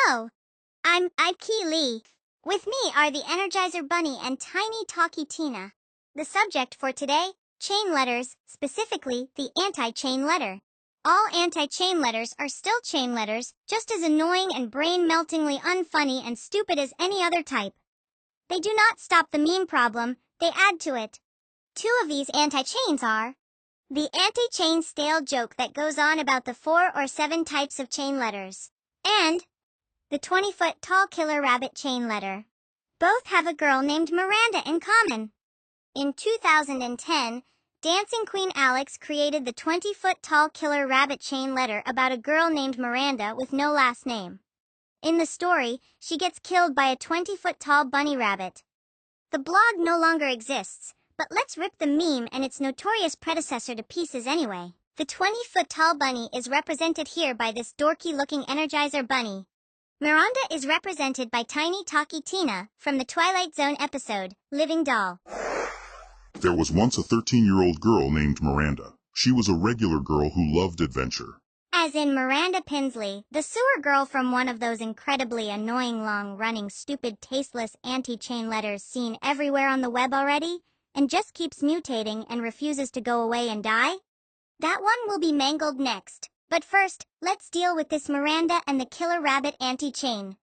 Hello, I'm Ikily. With me are the Energizer Bunny and tiny Talky Tina. The subject for today, chain letters, specifically the anti-chain letter. All anti-chain letters are still chain letters, just as annoying and brain-meltingly unfunny and stupid as any other type. They do not stop the meme problem, they add to it. Two of these anti-chains are the anti-chain stale joke that goes on about the 4 or 7 types of chain letters, and the 20-foot tall killer rabbit chain letter. Both have a girl named Miranda in common. In 2010, Dancing Queen Alex created the 20-foot tall killer rabbit chain letter about a girl named Miranda with no last name. In the story, she gets killed by a 20-foot tall bunny rabbit. The blog no longer exists, but let's rip the meme and its notorious predecessor to pieces anyway. The 20-foot tall bunny is represented here by this dorky-looking Energizer Bunny. Miranda is represented by tiny Talky Tina from the Twilight Zone episode, Living Doll. There was once a 13-year-old girl named Miranda. She was a regular girl who loved adventure. As in Miranda Pinsley, the sewer girl from one of those incredibly annoying long-running stupid tasteless anti-chain letters seen everywhere on the web already, and just keeps mutating and refuses to go away and die? That one will be mangled next. But first, let's deal with this Miranda and the killer rabbit anti-chain.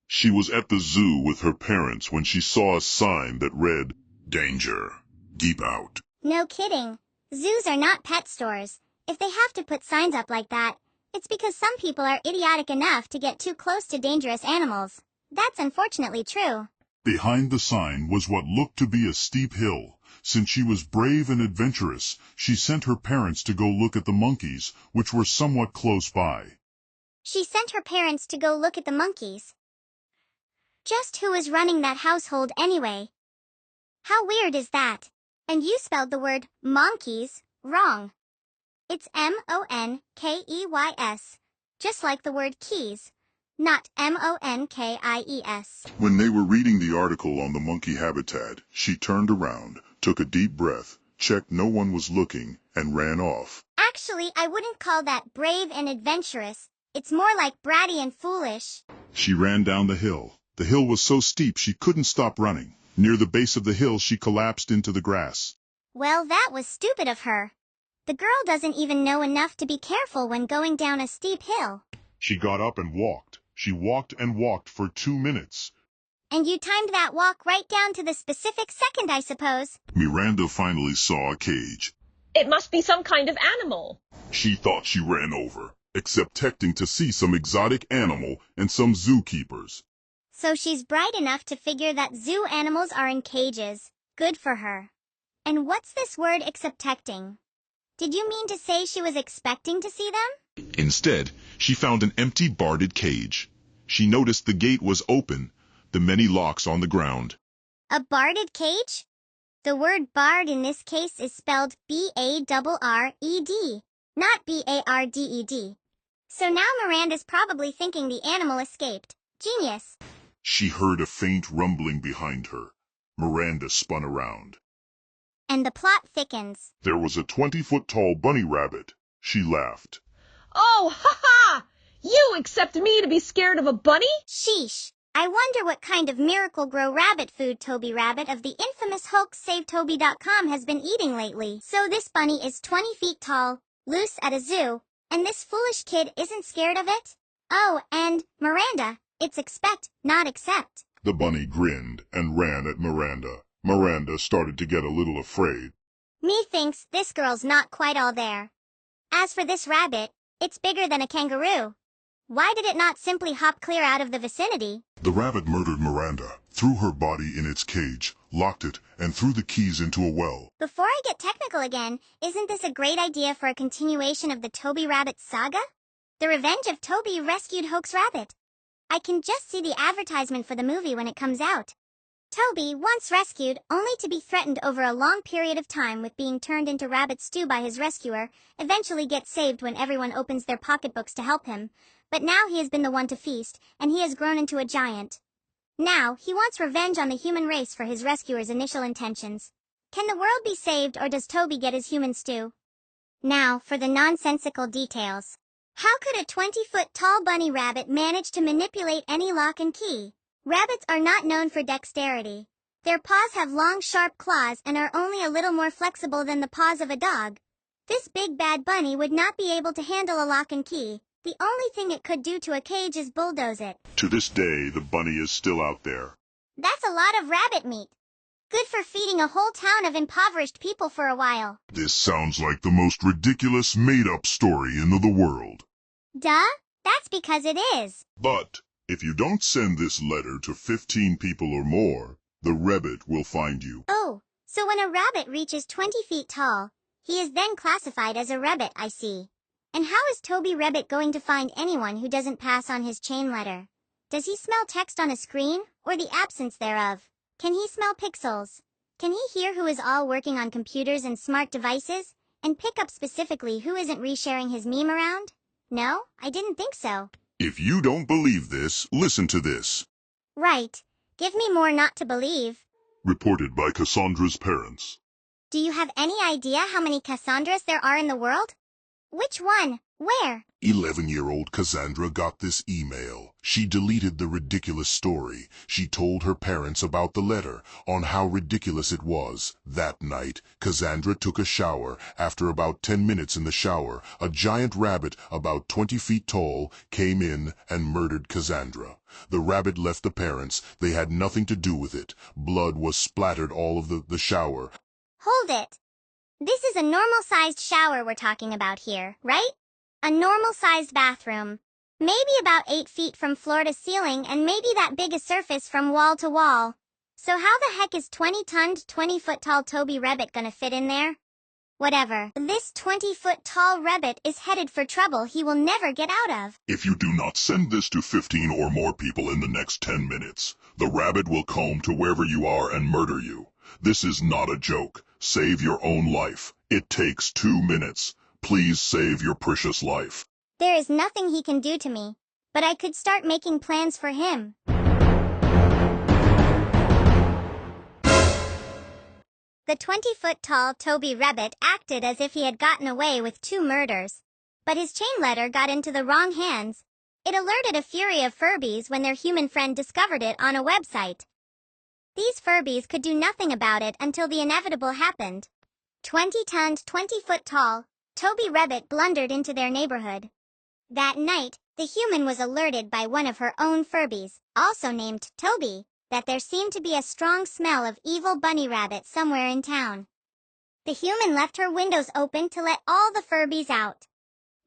She was at the zoo with her parents when she saw a sign that read, "Danger. Keep out." No kidding. Zoos are not pet stores. If they have to put signs up like that, it's because some people are idiotic enough to get too close to dangerous animals. That's unfortunately true. Behind the sign was what looked to be a steep hill. Since she was brave and adventurous, she sent her parents to go look at the monkeys, which were somewhat close by. She sent her parents to go look at the monkeys. Just who is running that household anyway? How weird is that? And you spelled the word monkeys wrong. It's M-O-N-K-E-Y-S, just like the word keys, not M-O-N-K-I-E-S. When they were reading the article on the monkey habitat, she turned around, took a deep breath, checked no one was looking, and ran off. Actually, I wouldn't call that brave and adventurous. It's more like bratty and foolish. She ran down the hill. The hill was so steep she couldn't stop running. Near the base of the hill, she collapsed into the grass. Well, that was stupid of her. The girl doesn't even know enough to be careful when going down a steep hill. She got up and walked. She walked and walked for 2 minutes. And you timed that walk right down to the specific second, I suppose. Miranda finally saw a cage. It must be some kind of animal. She thought she ran over, expecting to see some exotic animal and some zookeepers. So she's bright enough to figure that zoo animals are in cages. Good for her. And what's this word expecting? Did you mean to say she was expecting to see them? Instead, she found an empty barred cage. She noticed the gate was open, the many locks on the ground. A barred cage? The word barred in this case is spelled B-A-R-R-E-D, not B-A-R-D-E-D. So now Miranda's probably thinking the animal escaped. Genius. She heard a faint rumbling behind her. Miranda spun around. And the plot thickens. There was a 20-foot tall bunny rabbit. She laughed. Oh, ha-ha! You accept me to be scared of a bunny? Sheesh. I wonder what kind of Miracle-Grow rabbit food Toby Rabbit of the infamous hoax SaveToby.com has been eating lately. So this bunny is 20 feet tall, loose at a zoo, and this foolish kid isn't scared of it? Oh, and Miranda, it's expect, not accept. The bunny grinned and ran at Miranda. Miranda started to get a little afraid. Methinks this girl's not quite all there. As for this rabbit, it's bigger than a kangaroo. Why did it not simply hop clear out of the vicinity? The rabbit murdered Miranda, threw her body in its cage, locked it, and threw the keys into a well. Before I get technical again, isn't this a great idea for a continuation of the Toby Rabbit saga? The Revenge of Toby Rescued Hoax Rabbit. I can just see the advertisement for the movie when it comes out. Toby, once rescued, only to be threatened over a long period of time with being turned into rabbit stew by his rescuer, eventually gets saved when everyone opens their pocketbooks to help him. But now he has been the one to feast, and he has grown into a giant. Now, he wants revenge on the human race for his rescuer's initial intentions. Can the world be saved, or does Toby get his human stew? Now, for the nonsensical details. How could a 20-foot-tall bunny rabbit manage to manipulate any lock and key? Rabbits are not known for dexterity. Their paws have long, sharp claws and are only a little more flexible than the paws of a dog. This big bad bunny would not be able to handle a lock and key. The only thing it could do to a cage is bulldoze it. To this day, the bunny is still out there. That's a lot of rabbit meat. Good for feeding a whole town of impoverished people for a while. This sounds like the most ridiculous made-up story in the world. Duh, that's because it is. But if you don't send this letter to 15 people or more, the rabbit will find you. Oh, so when a rabbit reaches 20 feet tall, he is then classified as a rabbit, I see. And how is Toby Rabbit going to find anyone who doesn't pass on his chain letter? Does he smell text on a screen, or the absence thereof? Can he smell pixels? Can he hear who is all working on computers and smart devices, and pick up specifically who isn't resharing his meme around? No, I didn't think so. If you don't believe this, listen to this. Right. Give me more not to believe. Reported by Cassandra's parents. Do you have any idea how many Cassandras there are in the world? Which one? Where? 11-year-old Cassandra got this email. She deleted the ridiculous story. She told her parents about the letter, on how ridiculous it was. That night, Cassandra took a shower. After about 10 minutes in the shower, a giant rabbit about 20 feet tall came in and murdered Cassandra. The rabbit left the parents. They had nothing to do with it. Blood was splattered all of the shower. Hold it. This is a normal-sized shower we're talking about here, right? A normal-sized bathroom. Maybe about 8 feet from floor to ceiling and maybe that big a surface from wall to wall. So how the heck is 20-ton, 20-foot-tall Toby Rabbit gonna fit in there? Whatever. This 20-foot-tall rabbit is headed for trouble he will never get out of. If you do not send this to 15 or more people in the next 10 minutes, the rabbit will come to wherever you are and murder you. This is not a joke. Save your own life. It takes 2 minutes. Please save your precious life. There is nothing he can do to me, but I could start making plans for him. The 20-foot-tall Toby Rabbit acted as if he had gotten away with 2 murders. But his chain letter got into the wrong hands. It alerted a fury of Furbies when their human friend discovered it on a website. These Furbies could do nothing about it until the inevitable happened. 20-ton, 20-foot-tall, Toby Rabbit blundered into their neighborhood. That night, the human was alerted by one of her own Furbies, also named Toby, that there seemed to be a strong smell of evil bunny rabbit somewhere in town. The human left her windows open to let all the Furbies out.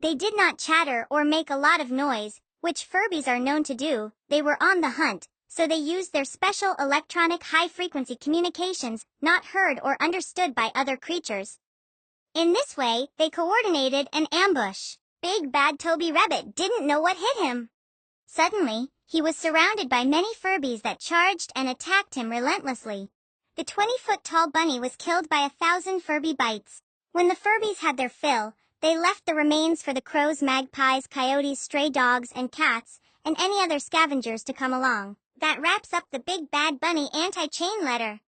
They did not chatter or make a lot of noise, which Furbies are known to do. They were on the hunt, so they used their special electronic high-frequency communications, not heard or understood by other creatures. In this way, they coordinated an ambush. Big bad Toby Rabbit didn't know what hit him. Suddenly, he was surrounded by many Furbies that charged and attacked him relentlessly. The 20-foot-tall bunny was killed by 1,000 Furby bites. When the Furbies had their fill, they left the remains for the crows, magpies, coyotes, stray dogs, and cats, and any other scavengers to come along. That wraps up the Big Bad Bunny anti-chain letter.